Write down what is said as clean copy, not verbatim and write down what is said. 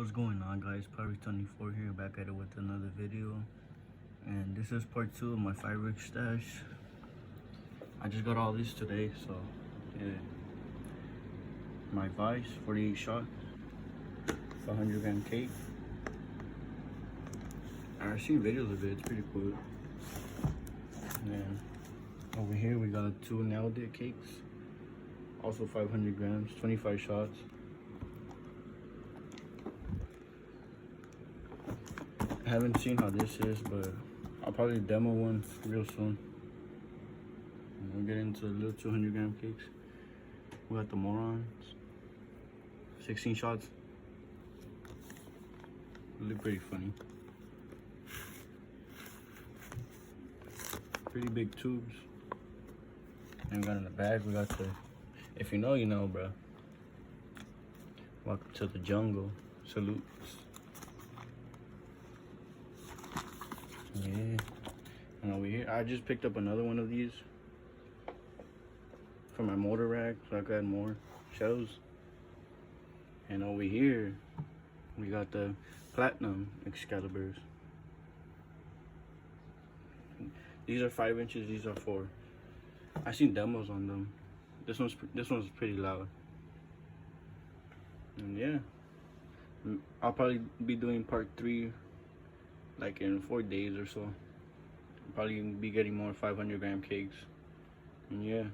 What's going on, guys? Probably 24 here, back at it with another video. And this is part 2 of my firework stash. I just got all this today, so yeah. My Vice 48 shot, 100-gram cake. I've seen videos of it, it's pretty cool. And over here we got 2 nailed it cakes, also 500 grams, 25 shots. I haven't seen how this is, but I'll probably demo one real soon. And we'll get into the little 200-gram cakes. We got the morons, 16 shots. They look pretty funny. Pretty big tubes. And we got in the bag, we got the, if you know, you know, bro. Welcome to the jungle. Salutes. Yeah. And over here, I just picked up another one of these for my motor rack, so I got more shells. And over here, we got the platinum Excaliburs. These are 5 inches, these are 4. I seen demos on them. This one's pretty loud. And yeah, I'll probably be doing part 3 like in 4 days or so. I'll probably be getting more 500-gram cakes. And yeah.